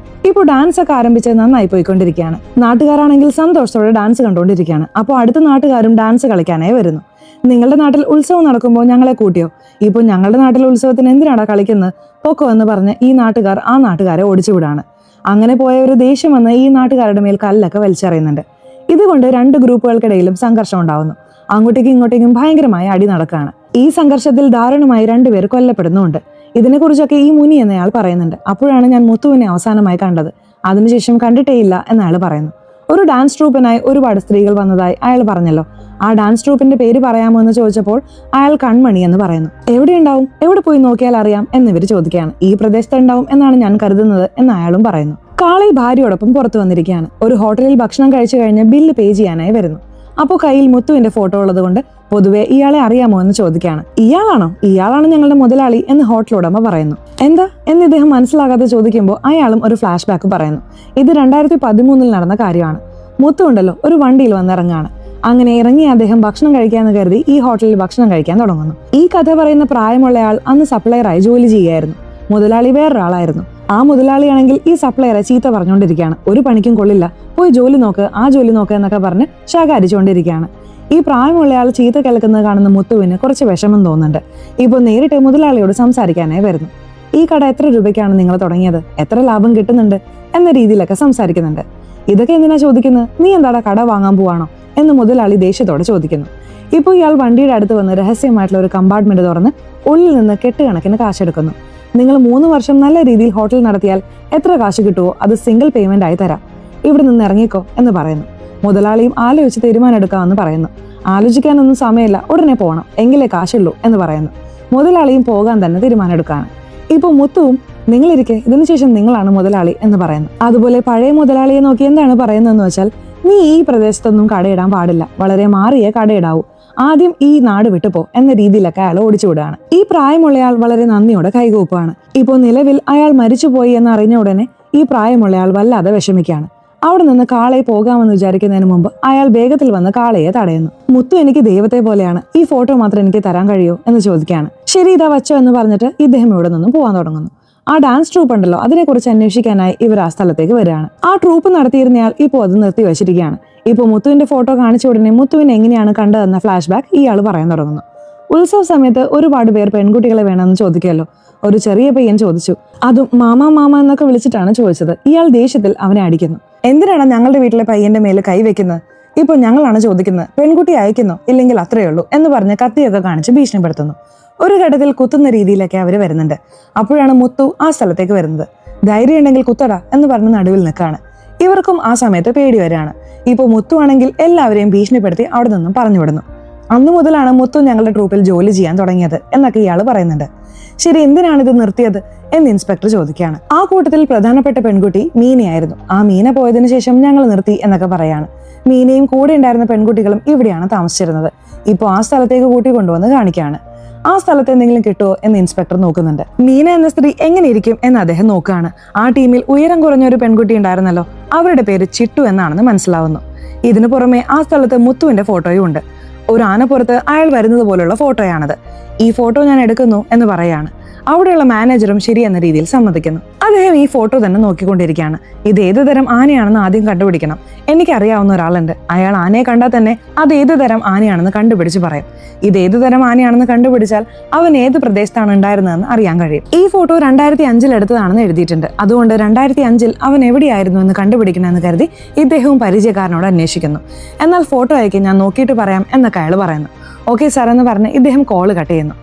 ഇപ്പോൾ ഡാൻസ് ഒക്കെ ആരംഭിച്ച് നന്നായി പോയിക്കൊണ്ടിരിക്കുകയാണ്. നാട്ടുകാരാണെങ്കിൽ സന്തോഷത്തോടെ ഡാൻസ് കണ്ടുകൊണ്ടിരിക്കുകയാണ്. അപ്പോൾ അടുത്ത നാട്ടുകാരും ഡാൻസ് കളിക്കാനായി വരുന്നു. നിങ്ങളുടെ നാട്ടിൽ ഉത്സവം നടക്കുമ്പോൾ ഞങ്ങളെ കൂട്ടിയോ? ഇപ്പോൾ ഞങ്ങളുടെ നാട്ടിൽ ഉത്സവത്തിന് എന്തിനാടാ കളിക്കുന്നത്, പൊക്കോ എന്ന് പറഞ്ഞ് ഈ നാട്ടുകാർ ആ നാട്ടുകാരെ ഓടിച്ചുവിടാണ്. അങ്ങനെ പോയ ഒരു ദേഷ്യം വന്ന് ഈ നാട്ടുകാരുടെ മേൽ കല്ലൊക്കെ വലിച്ചെറിയുന്നുണ്ട്. ഇതുകൊണ്ട് രണ്ട് ഗ്രൂപ്പുകൾക്കിടയിലും സംഘർഷം ഉണ്ടാവുന്നു. അങ്ങോട്ടേക്കും ഇങ്ങോട്ടേക്കും ഭയങ്കരമായ അടി നടക്കുകയാണ്. ഈ സംഘർഷത്തിൽ ദാരുണമായി രണ്ടുപേർ കൊല്ലപ്പെടുന്നുണ്ട്. ഇതിനെക്കുറിച്ചൊക്കെ ഈ മുനി എന്നയാൾ പറയുന്നുണ്ട്. അപ്പോഴാണ് ഞാൻ മുത്തുവിനെ അവസാനമായി കണ്ടത്, അതിനുശേഷം കണ്ടിട്ടേയില്ല എന്നയാൾ പറയുന്നു. ഒരു ഡാൻസ് ട്രൂപ്പിനായി ഒരുപാട് സ്ത്രീകൾ വന്നതായി അയാൾ പറഞ്ഞല്ലോ. ആ ഡാൻസ് ട്രൂപ്പിന്റെ പേര് പറയാമോ എന്ന് ചോദിച്ചപ്പോൾ അയാൾ കൺമണി എന്ന് പറയുന്നു. എവിടെ ഉണ്ടാവും, എവിടെ പോയി നോക്കിയാൽ അറിയാം എന്നിവർ ചോദിക്കുകയാണ്. ഈ പ്രദേശത്ത് ഉണ്ടാവും എന്നാണ് ഞാൻ കരുതുന്നത് എന്ന് അയാളും പറയുന്നു. കാളി ഭാര്യയോടൊപ്പം പുറത്തു വന്നിരിക്കുകയാണ്. ഒരു ഹോട്ടലിൽ ഭക്ഷണം കഴിച്ചു കഴിഞ്ഞ് ബില്ല് പേ ചെയ്യാനായി വരുന്നു. അപ്പോൾ കയ്യിൽ മുത്തുവിന്റെ ഫോട്ടോ ഉള്ളത് കൊണ്ട് പൊതുവെ ഇയാളെ അറിയാമോ എന്ന് ചോദിക്കുകയാണ്. ഇയാളാണ് ഞങ്ങളുടെ മുതലാളി എന്ന് ഹോട്ടൽ ഉടമ പറയുന്നു. എന്താ എന്ന് ഇദ്ദേഹം മനസ്സിലാകാതെ ചോദിക്കുമ്പോൾ അയാളും ഒരു ഫ്ലാഷ് ബാക്ക് പറയുന്നു. ഇത് 2013 നടന്ന കാര്യമാണ്. മുത്തു ഉണ്ടല്ലോ ഒരു വണ്ടിയിൽ വന്നിറങ്ങാണ്. അങ്ങനെ ഇറങ്ങി അദ്ദേഹം ഭക്ഷണം കഴിക്കാന്ന് കരുതി ഈ ഹോട്ടലിൽ ഭക്ഷണം കഴിക്കാൻ തുടങ്ങുന്നു. ഈ കഥ പറയുന്ന പ്രായമുള്ളയാൾ അന്ന് സപ്ലയറായി ജോലി ചെയ്യുകയായിരുന്നു. മുതലാളി വേറൊരാളായിരുന്നു. ആ മുതലാളിയാണെങ്കിൽ ഈ സപ്ലയറെ ചീത്ത പറഞ്ഞുകൊണ്ടിരിക്കുകയാണ്. ഒരു പണിക്കും കൊള്ളില്ല, പോയി ജോലി നോക്ക്, ആ ജോലി നോക്ക് എന്നൊക്കെ പറഞ്ഞ് ശകാരിച്ചുകൊണ്ടിരിക്കുകയാണ്. ഈ പ്രായമുള്ളയാൾ ചീത്ത കേൾക്കുന്നത് കാണുന്ന മുത്തുവിന് കുറച്ച് വിഷമം തോന്നുന്നുണ്ട്. ഇപ്പോൾ നേരിട്ട് മുതലാളിയോട് സംസാരിക്കാനായി വരുന്നു. ഈ കട എത്ര രൂപയ്ക്കാണ് നിങ്ങൾ തുടങ്ങിയത്, എത്ര ലാഭം കിട്ടുന്നുണ്ട് എന്ന രീതിയിലൊക്കെ സംസാരിക്കുന്നുണ്ട്. ഇതൊക്കെ എന്തിനാ ചോദിക്കുന്നത്, നീ എന്താടാ കട വാങ്ങാൻ പോവാണോ എന്ന് മുതലാളി ദേഷ്യത്തോടെ ചോദിക്കുന്നു. ഇപ്പോൾ ഇയാൾ വണ്ടിയുടെ അടുത്ത് വന്ന് രഹസ്യമായിട്ടുള്ള ഒരു കമ്പാർട്ട്മെന്റ് തുറന്ന് ഉള്ളിൽ നിന്ന് കെട്ടുകണക്കിന് കാശെടുക്കുന്നു. നിങ്ങൾ 3 വർഷം നല്ല രീതിയിൽ ഹോട്ടൽ നടത്തിയാൽ എത്ര കാശ് കിട്ടുമോ അത് സിംഗിൾ പേയ്മെന്റ് ആയി തരാം, ഇവിടെ നിന്ന് ഇറങ്ങിക്കോ എന്ന് പറയുന്നു. മുതലാളിയും ആലോചിച്ച് തീരുമാനം എടുക്കാമെന്ന് പറയുന്നു. ആലോചിക്കാനൊന്നും സമയമില്ല, ഉടനെ പോകണം, എങ്കിലേ കാശുള്ളൂ എന്ന് പറയുന്നു. മുതലാളിയും പോകാൻ തന്നെ തീരുമാനം എടുക്കുകയാണ്. ഇപ്പോൾ മുത്തുവും നിങ്ങളിരിക്കെ, ഇതിനുശേഷം നിങ്ങളാണ് മുതലാളി എന്ന് പറയുന്നു. അതുപോലെ പഴയ മുതലാളിയെ നോക്കി എന്താണ് പറയുന്നതെന്ന് വെച്ചാൽ, നീ ഈ പ്രദേശത്തൊന്നും കടയിടാൻ പാടില്ല, വളരെ മാറിയേ കടയിടാവൂ, ആദ്യം ഈ നാട് വിട്ടുപോ എന്ന രീതിയിലൊക്കെ അയാൾ ഓടിച്ചുവിടുകയാണ്. ഈ പ്രായമുള്ളയാൾ വളരെ നന്ദിയോടെ കൈകൂപ്പാണ്. ഇപ്പോൾ നിലവിൽ അയാൾ മരിച്ചുപോയി എന്ന് അറിഞ്ഞ ഉടനെ ഈ പ്രായമുള്ളയാൾ വല്ലാതെ വിഷമിക്കുകയാണ്. അവിടെ നിന്ന് കാളയെ പോകാമെന്ന് വിചാരിക്കുന്നതിന് മുമ്പ് അയാൾ വേഗത്തിൽ വന്ന് കാളയെ തടയുന്നു. മുത്തു എനിക്ക് ദൈവത്തെ പോലെയാണ്, ഈ ഫോട്ടോ മാത്രം എനിക്ക് തരാൻ കഴിയുമോ എന്ന് ചോദിക്കുകയാണ്. ശരി ഇതാ വച്ചോ എന്ന് പറഞ്ഞിട്ട് ഇദ്ദേഹം ഇവിടെ നിന്നും പോകാൻ തുടങ്ങുന്നു. ആ ഡാൻസ് ട്രൂപ്പ് ഉണ്ടല്ലോ, അതിനെക്കുറിച്ച് അന്വേഷിക്കാനായി ഇവർ ആ സ്ഥലത്തേക്ക് വരികയാണ്. ആ ട്രൂപ്പ് നടത്തിയിരുന്നയാൾ ഇപ്പോൾ അത് നിർത്തി വെച്ചിരിക്കുകയാണ്. ഇപ്പോൾ മുത്തുവിന്റെ ഫോട്ടോ കാണിച്ച ഉടനെ മുത്തുവിനെ എങ്ങനെയാണ് കണ്ടതെന്ന ഫ്ലാഷ് ബാക്ക് ഇയാൾ പറയാൻ തുടങ്ങുന്നു. ഉത്സവ സമയത്ത് ഒരുപാട് പേർ പെൺകുട്ടികളെ വേണമെന്ന് ചോദിക്കുമല്ലോ. ഒരു ചെറിയ പയ്യൻ ചോദിച്ചു. അതും മാമ എന്നൊക്കെ വിളിച്ചിട്ടാണ് ചോദിച്ചത്. ഇയാൾ ദേഷ്യത്തിൽ അവനെ അടിക്കുന്നു. എന്തിനാണ് ഞങ്ങളുടെ വീട്ടിലെ പയ്യന്റെ മേല് കൈവെക്കുന്നത്? ഇപ്പോൾ ഞങ്ങളാണ് ചോദിക്കുന്നത്, പെൺകുട്ടി അയക്കുന്നോ ഇല്ലെങ്കിൽ അത്രയേ ഉള്ളൂ എന്ന് പറഞ്ഞ് കത്തിയൊക്കെ കാണിച്ച് ഭീഷണിപ്പെടുത്തുന്നു. ഒരു ഘട്ടത്തിൽ കുത്തുന്ന രീതിയിലൊക്കെ അവർ വരുന്നുണ്ട്. അപ്പോഴാണ് മുത്തു ആ സ്ഥലത്തേക്ക് വരുന്നത്. ധൈര്യം ഉണ്ടെങ്കിൽ കുത്തടാ എന്ന് പറഞ്ഞ് നടുവിൽ നിൽക്കാണ്. ഇവർക്കും ആ സമയത്ത് പേടി വരികയാണ്. ഇപ്പോൾ മുത്തു ആണെങ്കിൽ എല്ലാവരെയും ഭീഷണിപ്പെടുത്തി അവിടെ നിന്നും പറഞ്ഞു വിടുന്നു. അന്നു മുതലാണ് മുത്തു ഞങ്ങളുടെ ട്രൂപ്പിൽ ജോലി ചെയ്യാൻ തുടങ്ങിയത് എന്നൊക്കെ ഇയാൾ പറയുന്നുണ്ട്. ശരി, എന്തിനാണ് ഇത് നിർത്തിയത് എന്ന് ഇൻസ്പെക്ടർ ചോദിക്കുകയാണ്. ആ കൂട്ടത്തിൽ പ്രധാനപ്പെട്ട പെൺകുട്ടി മീനയായിരുന്നു. ആ മീന പോയതിനു ശേഷം ഞങ്ങൾ നിർത്തി എന്നൊക്കെ പറയാണ്. മീനയും കൂടെ ഉണ്ടായിരുന്ന പെൺകുട്ടികളും ഇവിടെയാണ് താമസിച്ചിരുന്നത്. ഇപ്പോൾ ആ സ്ഥലത്തേക്ക് കൂട്ടി കൊണ്ടുവന്ന് കാണിക്കുകയാണ്. ആ സ്ഥലത്ത് എന്തെങ്കിലും കിട്ടുമോ എന്ന് ഇൻസ്പെക്ടർ നോക്കുന്നുണ്ട്. മീന എന്ന സ്ത്രീ എങ്ങനെ ഇരിക്കും എന്ന് അദ്ദേഹം നോക്കുകയാണ്. ആ ടീമിൽ ഉയരം കുറഞ്ഞ ഒരു പെൺകുട്ടി ഉണ്ടായിരുന്നല്ലോ, അവരുടെ പേര് ചിട്ടു എന്നാണെന്ന് മനസ്സിലാവുന്നു. ഇതിനു പുറമെ ആ സ്ഥലത്ത് മുത്തുവിന്റെ ഫോട്ടോയും ഉണ്ട്. ഒരു ആനപ്പുറത്ത് അയാൾ വരുന്നത് പോലുള്ള ഫോട്ടോയാണത്. ഈ ഫോട്ടോ ഞാൻ എടുക്കുന്നു എന്ന് പറയാണ്. അവിടെയുള്ള മാനേജറും ശരിയെന്ന രീതിയിൽ സമ്മതിക്കുന്നു. അദ്ദേഹം ഈ ഫോട്ടോ തന്നെ നോക്കിക്കൊണ്ടിരിക്കുകയാണ്. ഇത് ഏത് തരം ആനയാണെന്ന് ആദ്യം കണ്ടുപിടിക്കണം. എനിക്കറിയാവുന്ന ഒരാളുണ്ട്, അയാൾ ആനയെ കണ്ടാൽ തന്നെ അത് ഏത് തരം ആനയാണെന്ന് കണ്ടുപിടിച്ച് പറയും. ഇത് ഏത് തരം ആനയാണെന്ന് കണ്ടുപിടിച്ചാൽ അവൻ ഏത് പ്രദേശത്താണ് ഉണ്ടായിരുന്നതെന്ന് അറിയാൻ കഴിയും. ഈ ഫോട്ടോ 2005 എടുത്തതാണെന്ന് എഴുതിയിട്ടുണ്ട്. അതുകൊണ്ട് 2005 അവൻ എവിടെയായിരുന്നു എന്ന് കണ്ടുപിടിക്കണമെന്ന് കരുതി ഇദ്ദേഹവും പരിചയക്കാരനോട് അന്വേഷിക്കുന്നു. എന്നാൽ ഫോട്ടോ അയക്കി, ഞാൻ നോക്കിയിട്ട് പറയാം എന്നൊക്കെ അയാൾ പറയുന്നു. ഓക്കെ സാർ എന്ന് പറഞ്ഞ് ഇദ്ദേഹം കോള് കട്ട് ചെയ്യുന്നു.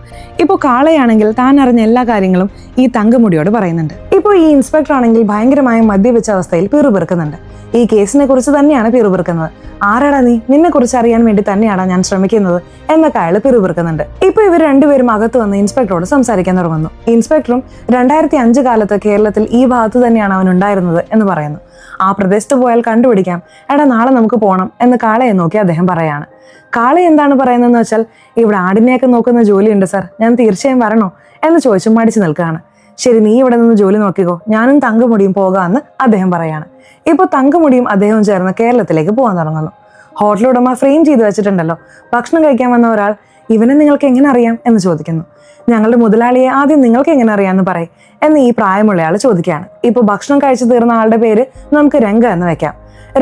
ഇപ്പോൾ കാളയാണെങ്കിൽ താൻ അറിഞ്ഞ എല്ലാ കാര്യങ്ങളും ഈ തങ്കമുടിയോട് പറയുന്നുണ്ട്. ഇപ്പോൾ ഈ ഇൻസ്പെക്ടർ ആണെങ്കിൽ ഭയങ്കരമായ മദ്യപിച്ച അവസ്ഥയിൽ പിറുപിറുക്കുന്നുണ്ട്. ഈ കേസിനെ കുറിച്ച് തന്നെയാണ് പിറുപിറുക്കുന്നത്. ആരാടാ നീ, നിന്നെ കുറിച്ച് അറിയാൻ വേണ്ടി തന്നെയാണ് ഞാൻ ശ്രമിക്കുന്നത് എന്നൊക്കെ അയാൾ പിറുപിറുക്കുന്നുണ്ട്. ഇപ്പൊ ഇവർ രണ്ടുപേരും അകത്ത് വന്ന് ഇൻസ്പെക്ടറോട് സംസാരിക്കാൻ തുടങ്ങുന്നു. ഇൻസ്പെക്ടറും 2005 കാലത്ത് കേരളത്തിൽ ഈ ഭാഗത്ത് തന്നെയാണ് അവൻ ഉണ്ടായിരുന്നത് എന്ന് പറയുന്നു. ആ പ്രദേശത്ത് പോയാൽ കണ്ടുപിടിക്കാം, എടാ നാളെ നമുക്ക് പോകണം എന്ന് കാളയെ നോക്കി അദ്ദേഹം പറയാണ്. കാള എന്താണ് പറയുന്നതെന്ന് വെച്ചാൽ, ഇവിടെ ആടിനെയൊക്കെ നോക്കുന്ന ജോലിയുണ്ട് സാർ, ഞാൻ തീർച്ചയായും വരണോ എന്ന് ചോദിച്ചു മടിച്ചു നിൽക്കുകയാണ്. ശരി, നീ ഇവിടെ നിന്ന് ജോലി നോക്കിക്കോ, ഞാനും തങ്കമുടിയും പോകാമെന്ന് അദ്ദേഹം പറയാണ്. ഇപ്പോൾ തങ്കമുടിയും അദ്ദേഹവും ചേർന്ന് കേരളത്തിലേക്ക് പോകാൻ തുടങ്ങുന്നു. ഹോട്ടൽ ഉടമ ഫ്രെയിം ചെയ്ത് വെച്ചിട്ടുണ്ടല്ലോ, ഭക്ഷണം കഴിക്കാൻ വന്ന ഒരാൾ ഇവനെ നിങ്ങൾക്ക് എങ്ങനെ അറിയാം എന്ന് ചോദിക്കുന്നു. ഞങ്ങളുടെ മുതലാളിയെ ആദ്യം നിങ്ങൾക്ക് എങ്ങനെ അറിയാമെന്ന് പറയും എന്ന് ഈ പ്രായമുള്ളയാൾ ചോദിക്കുകയാണ്. ഇപ്പോൾ ഭക്ഷണം കഴിച്ചു തീർന്ന ആളുടെ പേര് നമുക്ക് രംഗ എന്ന് വെക്കാം.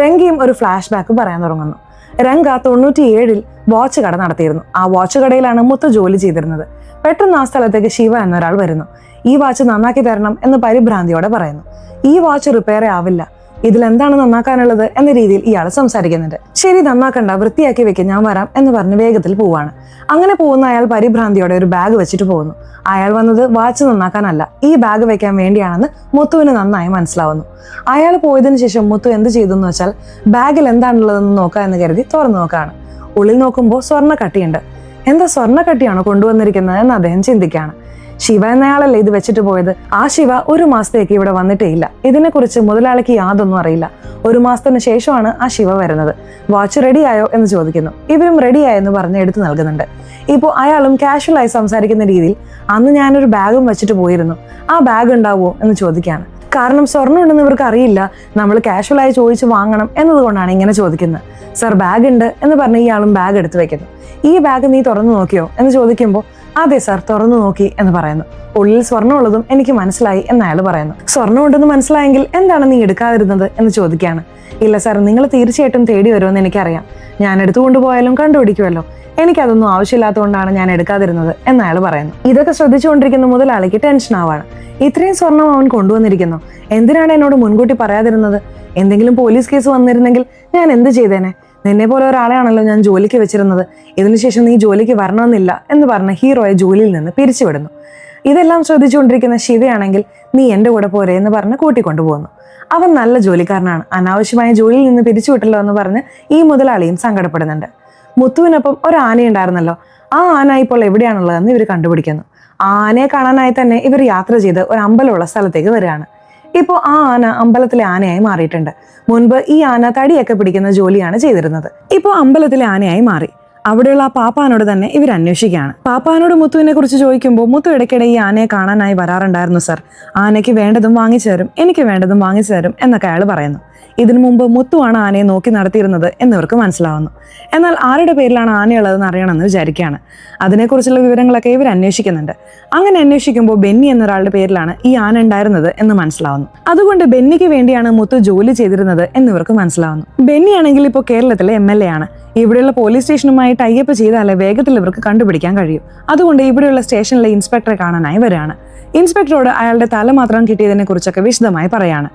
രംഗയും ഒരു ഫ്ലാഷ് ബാക്ക് പറയാൻ തുടങ്ങുന്നു. രംഗ 97 വാച്ച് കട നടത്തിയിരുന്നു. ആ വാച്ച് കടയിലാണ് മുത്ത് ജോലി ചെയ്തിരുന്നത്. പെട്ടെന്ന് ആ സ്ഥലത്തേക്ക് ശിവ എന്നൊരാൾ വരുന്നു. ഈ വാച്ച് നന്നാക്കി തരണം എന്ന് പരിഭ്രാന്തിയോടെ പറയുന്നു. ഈ വാച്ച് റിപ്പയർ ആവില്ല, ഇതിലെന്താണ് നന്നാക്കാനുള്ളത് എന്ന രീതിയിൽ ഇയാൾ സംസാരിക്കുന്നുണ്ട്. ശരി, നന്നാക്കണ്ട, വൃത്തിയാക്കി വെക്കും, ഞാൻ വരാം എന്ന് പറഞ്ഞ് വേഗത്തിൽ പോവാണ്. അങ്ങനെ പോകുന്ന അയാൾ പരിഭ്രാന്തിയോടെ ഒരു ബാഗ് വെച്ചിട്ട് പോകുന്നു. അയാൾ വന്നത് വാച്ച് നന്നാക്കാനല്ല, ഈ ബാഗ് വെക്കാൻ വേണ്ടിയാണെന്ന് മുത്തുവിന് നന്നായി മനസ്സിലാവുന്നു. അയാൾ പോയതിനു ശേഷം മുത്തു എന്ത് ചെയ്തു എന്ന് വെച്ചാൽ, ബാഗിൽ എന്താണുള്ളതെന്ന് നോക്കാം എന്ന് കരുതി തുറന്നു നോക്കുകയാണ്. ഉള്ളിൽ നോക്കുമ്പോൾ സ്വർണ്ണക്കട്ടിയുണ്ട്. എന്താ സ്വർണ്ണക്കട്ടിയാണോ കൊണ്ടുവന്നിരിക്കുന്നത് എന്ന് അദ്ദേഹം ചിന്തിക്കുകയാണ്. ശിവ എന്നയാളല്ലേ ഇത് വെച്ചിട്ട് പോയത്. ആ ശിവ 1 മാസത്തേക്ക് ഇവിടെ വന്നിട്ടേ ഇല്ല. ഇതിനെക്കുറിച്ച് മുതലാളിക്ക് യാതൊന്നും അറിയില്ല. 1 മാസത്തിന് ശേഷമാണ് ആ ശിവ വരുന്നത്. വാച്ച് റെഡിയായോ എന്ന് ചോദിക്കുന്നു. ഇവരും റെഡിയായെന്ന് പറഞ്ഞ് എടുത്തു നൽകുന്നുണ്ട്. ഇപ്പോൾ അയാളും കാഷ്വലായി സംസാരിക്കുന്ന രീതിയിൽ, അന്ന് ഞാനൊരു ബാഗും വെച്ചിട്ട് പോയിരുന്നു, ആ ബാഗ് ഉണ്ടാവുമോ എന്ന് ചോദിക്കുകയാണ്. കാരണം സ്വർണ്ണം ഉണ്ടെന്ന് ഇവർക്ക് അറിയില്ല, നമ്മൾ കാഷ്വലായി ചോദിച്ച് വാങ്ങണം എന്നതുകൊണ്ടാണ് ഇങ്ങനെ ചോദിക്കുന്നത്. സർ, ബാഗ് ഉണ്ട് എന്ന് പറഞ്ഞ് ഇയാളും ബാഗ് എടുത്തു വെക്കുന്നു. ഈ ബാഗ് നീ തുറന്നു നോക്കിയോ എന്ന് ചോദിക്കുമ്പോൾ, അതെ സാർ, തുറന്നു നോക്കി എന്ന് പറയുന്നു. ഉള്ളിൽ സ്വർണ്ണം ഉള്ളതും എനിക്ക് മനസ്സിലായി എന്ന് അയാൾ പറയുന്നു. സ്വർണ്ണം ഉണ്ടെന്ന് മനസ്സിലായെങ്കിൽ എന്താണ് നീ എടുക്കാതിരുന്നത് എന്ന് ചോദിക്കുകയാണ്. ഇല്ല സാർ, നിങ്ങൾ തീർച്ചയായിട്ടും തേടി വരുമെന്ന് എനിക്കറിയാം, ഞാൻ എടുത്തുകൊണ്ടുപോയാലും കണ്ടുപിടിക്കുമല്ലോ, എനിക്കതൊന്നും ആവശ്യമില്ലാത്തതുകൊണ്ടാണ് ഞാൻ എടുക്കാതിരുന്നത് എന്ന് അയാൾ പറയുന്നു. ഇതൊക്കെ ശ്രദ്ധിച്ചുകൊണ്ടിരിക്കുന്ന മുതലാളിക്ക് ടെൻഷൻ ആവാണ്. ഇത്രയും സ്വർണം അവൻ കൊണ്ടുവന്നിരിക്കുന്നു, എന്തിനാണ് എന്നോട് മുൻകൂട്ടി പറയാതിരുന്നത്? എന്തെങ്കിലും പോലീസ് കേസ് വന്നിരുന്നെങ്കിൽ ഞാൻ എന്ത് ചെയ്തേനെ? നിന്നെ പോലെ ഒരാളെയാണല്ലോ ഞാൻ ജോലിക്ക് വെച്ചിരുന്നത്, ഇതിനുശേഷം നീ ജോലിക്ക് വരണമെന്നില്ല എന്ന് പറഞ്ഞ ഹീറോയെ ജോലിയിൽ നിന്ന് പിരിച്ചുവിടുന്നു. ഇതെല്ലാം ശ്രദ്ധിച്ചുകൊണ്ടിരിക്കുന്ന ശിവയാണെങ്കിൽ, നീ എൻ്റെ കൂടെ പോരെ എന്ന് പറഞ്ഞ് കൂട്ടിക്കൊണ്ടുപോകുന്നു. അവൻ നല്ല ജോലിക്കാരനാണ്, അനാവശ്യമായ ജോലിയിൽ നിന്ന് പിരിച്ചുവിട്ടല്ലോ എന്ന് പറഞ്ഞ് ഈ മുതലാളിയും സങ്കടപ്പെടുന്നുണ്ട്. മുത്തുവിനൊപ്പം ഒരു ആനയുണ്ടായിരുന്നല്ലോ, ആ ആന ഇപ്പോൾ എവിടെയാണുള്ളതെന്ന് ഇവർ കണ്ടുപിടിക്കുന്നു. ആ ആനയെ കാണാനായി തന്നെ ഇവർ യാത്ര ചെയ്ത് ഒരു അമ്പലമുള്ള സ്ഥലത്തേക്ക് വരികയാണ്. ഇപ്പോൾ ആ ആന അമ്പലത്തിലെ ആനയായി മാറിയിട്ടുണ്ട്. മുൻപ് ഈ ആന തടിയൊക്കെ പിടിക്കുന്ന ജോലിയാണ് ചെയ്തിരുന്നത്. ഇപ്പോൾ അമ്പലത്തിലെ ആനയായി മാറി. അവിടെയുള്ള ആ പാപ്പാനോട് തന്നെ ഇവർ അന്വേഷിക്കുകയാണ്. പാപ്പാനോട് മുത്തുവിനെ കുറിച്ച് ചോദിക്കുമ്പോൾ, മുത്തു ഇടയ്ക്കിടെ ഈ ആനയെ കാണാനായി വരാറുണ്ടായിരുന്നു സർ, ആനയ്ക്ക് വേണ്ടതും വാങ്ങിച്ചു തരും, എനിക്ക് വേണ്ടതും വാങ്ങിച്ചു തരും എന്നൊക്കെ അയാൾ പറയുന്നു. ഇതിനു മുമ്പ് മുത്തുവാണ് ആനയെ നോക്കി നടത്തിയിരുന്നത് എന്നിവർക്ക് മനസ്സിലാവുന്നു. എന്നാൽ ആരുടെ പേരിലാണ് ആനയുള്ളതെന്ന് അറിയണമെന്ന് വിചാരിക്കുകയാണ്. അതിനെക്കുറിച്ചുള്ള വിവരങ്ങളൊക്കെ ഇവർ അന്വേഷിക്കുന്നുണ്ട്. അങ്ങനെ അന്വേഷിക്കുമ്പോൾ ബെന്നി എന്നൊരാളുടെ പേരിലാണ് ഈ ആന ഉണ്ടായിരുന്നത് എന്ന് മനസ്സിലാവുന്നു. അതുകൊണ്ട് ബെന്നിക്ക് വേണ്ടിയാണ് മുത്തു ജോലി ചെയ്തിരുന്നത് എന്നിവർക്ക് മനസ്സിലാവുന്നു. ബെന്നി ആണെങ്കിൽ ഇപ്പോൾ കേരളത്തിലെ MLA ആണ്. ഇവിടെയുള്ള പോലീസ് സ്റ്റേഷനുമായി ടൈപ്പ് ചെയ്താലേ വേഗത്തിൽ ഇവർക്ക് കണ്ടുപിടിക്കാൻ കഴിയും. അതുകൊണ്ട് ഇവിടെയുള്ള സ്റ്റേഷനിലെ ഇൻസ്പെക്ടറെ കാണാനായി വരികയാണ്. ഇൻസ്പെക്ടറോട് അയാളുടെ തല മാത്രം കിട്ടിയതിനെ കുറിച്ചൊക്കെ വിശദമായി പറയാണ്.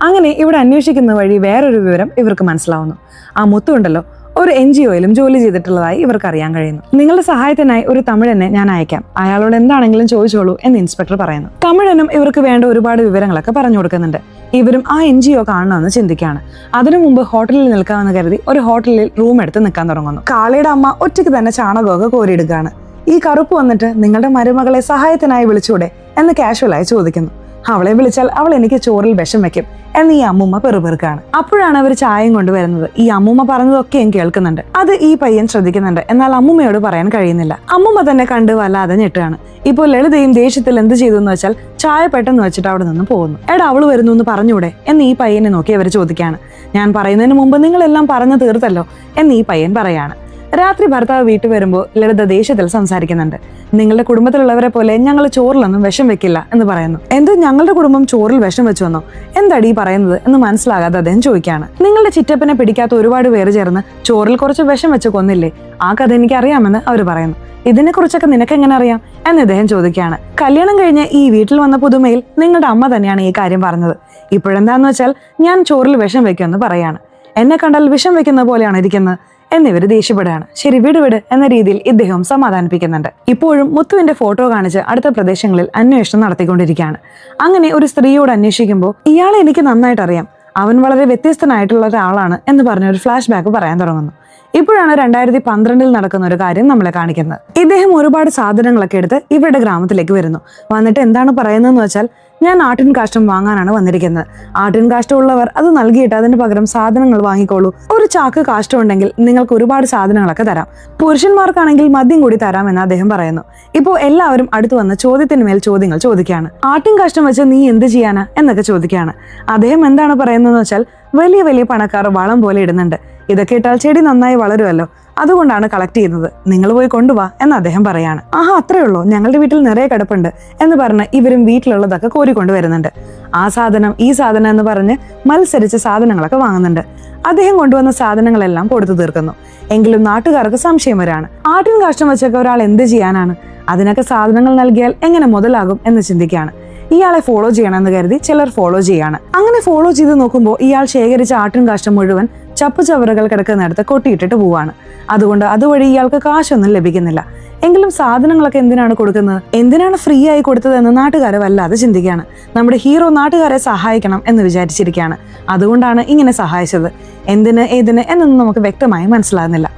അങ്ങനെ ഇവിടെ അന്വേഷിക്കുന്ന വഴി വേറൊരു വിവരം ഇവർക്ക് മനസ്സിലാവുന്നു. ആ മുത്തു ഉണ്ടല്ലോ, ഒരു NGOയിലും ജോലി ചെയ്തിട്ടുള്ളതായി ഇവർക്ക് അറിയാൻ കഴിയുന്നു. നിങ്ങളുടെ സഹായത്തിനായി ഒരു തമിഴനെ ഞാൻ അയക്കാം, അയാളോട് എന്താണെങ്കിലും ചോദിച്ചോളൂ എന്ന് ഇൻസ്പെക്ടർ പറയുന്നു. തമിഴനും ഇവർക്ക് വേണ്ട ഒരുപാട് വിവരങ്ങളൊക്കെ പറഞ്ഞു കൊടുക്കുന്നുണ്ട്. ഇവരും ആ NGO കാണണമെന്ന് ചിന്തിക്കുകയാണ്. അതിനു മുമ്പ് ഹോട്ടലിൽ നിൽക്കാമെന്ന് കരുതി ഒരു ഹോട്ടലിൽ റൂം എടുത്ത് നിൽക്കാൻ തുടങ്ങുന്നു. കാളയുടെ അമ്മ ഒറ്റയ്ക്ക് തന്നെ ചാണകമൊക്കെ കോരിയെടുക്കുകയാണ്. ഈ കറുപ്പ് വന്നിട്ട് നിങ്ങളുടെ മരുമകളെ സഹായത്തിനായി വിളിച്ചൂടെ എന്ന് കാഷ്വലായി ചോദിക്കുന്നു. അവളെ വിളിച്ചാൽ അവൾ എനിക്ക് ചോറിൽ വിഷം വെക്കും എന്ന് ഈ അമ്മൂമ്മ പെറുപെറുക്കാണ്. അപ്പോഴാണ് അവർ ചായയും കൊണ്ടുവരുന്നത്. ഈ അമ്മൂമ്മ പറഞ്ഞതൊക്കെയും കേൾക്കുന്നുണ്ട്. അത് ഈ പയ്യൻ ശ്രദ്ധിക്കുന്നുണ്ട്. എന്നാൽ അമ്മൂമ്മയോട് പറയാൻ കഴിയുന്നില്ല. അമ്മൂമ്മ തന്നെ കണ്ട് വല്ലാതെ ഞെട്ടുകയാണ്. ഇപ്പോൾ ലളിതയും ദേഷ്യത്തിൽ എന്ത് ചെയ്തു എന്ന് വെച്ചാൽ ചായ പെട്ടെന്ന് വെച്ചിട്ട് അവിടെ നിന്ന് പോകുന്നു. എടാ, അവള് വരുന്നു എന്ന് പറഞ്ഞൂടെ എന്ന് ഈ പയ്യനെ നോക്കി അവർ ചോദിക്കുകയാണ്. ഞാൻ പറയുന്നതിന് മുമ്പ് നിങ്ങളെല്ലാം പറഞ്ഞു തീർത്തല്ലോ എന്ന് ഈ പയ്യൻ പറയാണ്. രാത്രി ഭർത്താവ് വീട്ടിൽ വരുമ്പോൾ ലളിത ദേഷ്യത്തിൽ സംസാരിക്കുന്നുണ്ട്. നിങ്ങളുടെ കുടുംബത്തിലുള്ളവരെ പോലെ ഞങ്ങൾ ചോറിലൊന്നും വിഷം വെക്കില്ല എന്ന് പറയുന്നു. എന്ത് ഞങ്ങളുടെ കുടുംബം ചോറിൽ വിഷം വെച്ചു വന്നോ? എന്താടി പറയുന്നത് എന്ന് മനസ്സിലാകാതെ അദ്ദേഹം ചോദിക്കുകയാണ്. നിങ്ങളുടെ ചിറ്റപ്പനെ പിടിക്കാത്ത ഒരുപാട് പേര് ചേർന്ന് ചോറിൽ കുറച്ച് വിഷം വെച്ച് കൊന്നില്ലേ? ആ കഥ എനിക്ക് അറിയാമെന്ന് അവർ പറയുന്നു. ഇതിനെക്കുറിച്ചൊക്കെ നിനക്ക് എങ്ങനെ അറിയാം എന്ന് ഇദ്ദേഹം ചോദിക്കുകയാണ്. കല്യാണം കഴിഞ്ഞ് ഈ വീട്ടിൽ വന്ന പുതുമയിൽ നിങ്ങളുടെ അമ്മ തന്നെയാണ് ഈ കാര്യം പറഞ്ഞത്. ഇപ്പോഴെന്താന്ന് വെച്ചാൽ ഞാൻ ചോറിൽ വിഷം വെക്കുമെന്ന് പറയാണ്. എന്നെ കണ്ടാൽ വിഷം വെക്കുന്ന പോലെയാണ് ഇരിക്കുന്നത് എന്നിവർ ദേഷ്യപ്പെടുകയാണ്. ശരി വിട് എന്ന രീതിയിൽ ഇദ്ദേഹം സമാധാനിപ്പിക്കുന്നുണ്ട്. ഇപ്പോഴും മുത്തുവിന്റെ ഫോട്ടോ കാണിച്ച് അടുത്ത പ്രദേശങ്ങളിൽ അന്വേഷണം നടത്തിക്കൊണ്ടിരിക്കുകയാണ്. അങ്ങനെ ഒരു സ്ത്രീയോട് അന്വേഷിക്കുമ്പോൾ ഇയാളെ എനിക്ക് നന്നായിട്ട് അറിയാം, അവൻ വളരെ വ്യത്യസ്തനായിട്ടുള്ള ഒരാളാണ് എന്ന് പറഞ്ഞ ഒരു ഫ്ലാഷ് ബാക്ക് പറയാൻ തുടങ്ങുന്നു. ഇപ്പോഴാണ് 2012 നടക്കുന്ന ഒരു കാര്യം നമ്മളെ കാണിക്കുന്നത്. ഇദ്ദേഹം ഒരുപാട് സാധനങ്ങളൊക്കെ എടുത്ത് ഇവരുടെ ഗ്രാമത്തിലേക്ക് വരുന്നു. വന്നിട്ട് എന്താണ് പറയുന്നതെന്ന് വെച്ചാൽ, ഞാൻ ആട്ടിൻ കാഷ്ടം വാങ്ങാനാണ് വന്നിരിക്കുന്നത്. ആട്ടിൻ കാഷ്ടം ഉള്ളവർ അത് നൽകിയിട്ട് അതിന് പകരം സാധനങ്ങൾ വാങ്ങിക്കോളൂ. ഒരു ചാക്ക് കാഷ്ടം ഉണ്ടെങ്കിൽ നിങ്ങൾക്ക് ഒരുപാട് സാധനങ്ങളൊക്കെ തരാം. പുരുഷന്മാർക്കാണെങ്കിൽ മദ്യം കൂടി തരാമെന്ന് അദ്ദേഹം പറയുന്നു. ഇപ്പോൾ എല്ലാവരും അടുത്ത് വന്ന് ചോദ്യത്തിന് മേൽ ചോദ്യങ്ങൾ ചോദിക്കുകയാണ്. ആട്ടിൻ കാഷ്ടം വെച്ച് നീ എന്ത് ചെയ്യാനാ എന്നൊക്കെ ചോദിക്കുകയാണ്. അദ്ദേഹം എന്താണ് പറയുന്നതെന്ന് വെച്ചാൽ, വലിയ വലിയ പണക്കാർ വളം പോലെ ഇടുന്നുണ്ട്. ഇതൊക്കെ ഇട്ടാൽ ചെടി നന്നായി വളരുമല്ലോ, അതുകൊണ്ടാണ് കളക്ട് ചെയ്യുന്നത്. നിങ്ങൾ പോയി കൊണ്ടുപോവാ എന്ന് അദ്ദേഹം പറയാണ്. ആഹാ അത്രേ ഉള്ളൂ, ഞങ്ങളുടെ വീട്ടിൽ നിറയെ കിടപ്പുണ്ട് എന്ന് പറഞ്ഞ് ഇവരും വീട്ടിലുള്ളതൊക്കെ കോരിക്കൊണ്ടുവരുന്നുണ്ട്. ആ സാധനം ഈ സാധനം എന്ന് പറഞ്ഞ് മത്സരിച്ച് സാധനങ്ങളൊക്കെ വാങ്ങുന്നുണ്ട്. അദ്ദേഹം കൊണ്ടുവന്ന സാധനങ്ങളെല്ലാം കൊടുത്തു തീർക്കുന്നു. എങ്കിലും നാട്ടുകാർക്ക് സംശയം വരാണ്. ആട്ടിൻ കാഷ്ടം വെച്ചൊക്കെ ഒരാൾ എന്ത് ചെയ്യാനാണ്? അതിനൊക്കെ സാധനങ്ങൾ നൽകിയാൽ എങ്ങനെ മുതലാകും എന്ന് ചിന്തിക്കുകയാണ്. ഇയാളെ ഫോളോ ചെയ്യണമെന്ന് കരുതി ചിലർ ഫോളോ ചെയ്യാണ്. അങ്ങനെ ഫോളോ ചെയ്ത് നോക്കുമ്പോൾ ഇയാൾ ശേഖരിച്ച ആട്ടിൻ കാഷ്ടം മുഴുവൻ ചപ്പുചവറുകൾ കിടക്കുന്നിടത്ത് കൊട്ടിയിട്ടിട്ട് പോവാണ്. അതുകൊണ്ട് അതുവഴി ഇയാൾക്ക് കാശൊന്നും ലഭിക്കുന്നില്ല. എങ്കിലും സാധനങ്ങളൊക്കെ എന്തിനാണ് കൊടുക്കുന്നത്, എന്തിനാണ് ഫ്രീ ആയി കൊടുത്തതെന്ന് നാട്ടുകാരെ വല്ലാതെ ചിന്തിക്കുകയാണ്. നമ്മുടെ ഹീറോ നാട്ടുകാരെ സഹായിക്കണം എന്ന് വിചാരിച്ചിരിക്കുകയാണ്. അതുകൊണ്ടാണ് ഇങ്ങനെ സഹായിച്ചത്. എന്തിന് ഏതിന് എന്നൊന്നും നമുക്ക് വ്യക്തമായി മനസ്സിലാകുന്നില്ല.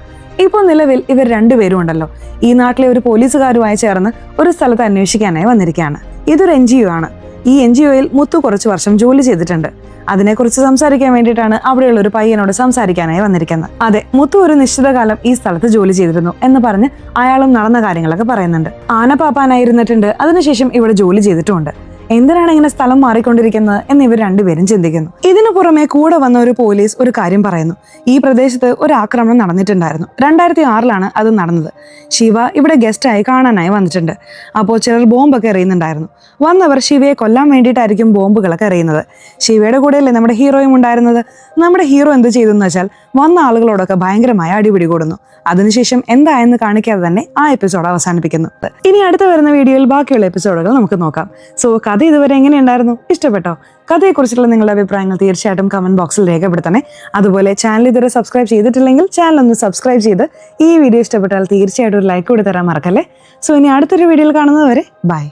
ഇപ്പോൾ നിലവിൽ ഇവർ രണ്ടുപേരും ഉണ്ടല്ലോ, ഈ നാട്ടിലെ ഒരു പോലീസുകാരുമായി ചേർന്ന് ഒരു സ്ഥലത്ത് അന്വേഷിക്കാനായി വന്നിരിക്കുകയാണ്. ഇതൊരു NGO ആണ്. ഈ NGOയിൽ മുത്തു കുറച്ച് വർഷം ജോലി ചെയ്തിട്ടുണ്ട്. അതിനെക്കുറിച്ച് സംസാരിക്കാൻ വേണ്ടിയിട്ടാണ് അവിടെയുള്ള ഒരു പയ്യനോട് സംസാരിക്കാനായി വന്നിരിക്കുന്നത്. അതെ, മുത്തു ഒരു നിശ്ചിത കാലം ഈ സ്ഥലത്ത് ജോലി ചെയ്തിരുന്നു എന്ന് പറഞ്ഞ് അയാളും നടന്ന കാര്യങ്ങളൊക്കെ പറയുന്നുണ്ട്. ആനപ്പാപ്പാനായിരുന്നിട്ടുണ്ട്, അതിനുശേഷം ഇവിടെ ജോലി ചെയ്തിട്ടുമുണ്ട്. എന്തിനാണ് ഇങ്ങനെ സ്ഥലം മാറിക്കൊണ്ടിരിക്കുന്നത് എന്ന് ഇവർ രണ്ടുപേരും ചിന്തിക്കുന്നു. ഇതിനു പുറമെ കൂടെ വന്ന ഒരു പോലീസ് ഒരു കാര്യം പറയുന്നു. ഈ പ്രദേശത്ത് ഒരു ആക്രമണം നടന്നിട്ടുണ്ടായിരുന്നു. 2006 അത് നടന്നത്. ശിവ ഇവിടെ ഗസ്റ്റായി കാണാനായി വന്നിട്ടുണ്ട്. അപ്പോൾ ചിലർ ബോംബൊക്കെ എറിയുന്നുണ്ടായിരുന്നു. വന്നവർ ശിവയെ കൊല്ലാൻ വേണ്ടിയിട്ടായിരിക്കും ബോംബുകളൊക്കെ എറിയുന്നത്. ശിവയുടെ കൂടെയല്ലേ നമ്മുടെ ഹീറോയും ഉണ്ടായിരുന്നത്. നമ്മുടെ ഹീറോ എന്ത് ചെയ്തെന്ന് വെച്ചാൽ വന്ന ആളുകളോടൊക്കെ ഭയങ്കരമായ അടിപിടി കൂടുന്നു. അതിനുശേഷം എന്തായെന്ന് കാണിക്കാതെ തന്നെ ആ എപ്പിസോഡ് അവസാനിപ്പിക്കുന്നു. ഇനി അടുത്ത് വരുന്ന വീഡിയോയിൽ ബാക്കിയുള്ള എപ്പിസോഡുകൾ നമുക്ക് നോക്കാം. സോ കഥ ഇതുവരെ എങ്ങനെയുണ്ടായിരുന്നു? ഇഷ്ടപ്പെട്ടോ? കഥയെക്കുറിച്ചുള്ള നിങ്ങളുടെ അഭിപ്രായങ്ങൾ തീർച്ചയായിട്ടും കമന്റ് ബോക്സിൽ രേഖപ്പെടുത്തണേ. അതുപോലെ ചാനൽ ഇതുവരെ സബ്സ്ക്രൈബ് ചെയ്തിട്ടില്ലെങ്കിൽ ചാനൽ ഒന്ന് സബ്സ്ക്രൈബ് ചെയ്ത് ഈ വീഡിയോ ഇഷ്ടപ്പെട്ടാൽ തീർച്ചയായിട്ടും ഒരു ലൈക്ക് കൂടി തരാൻ മറക്കല്ലേ. സോ ഇനി അടുത്തൊരു വീഡിയോയിൽ കാണുന്നതുവരെ ബൈ.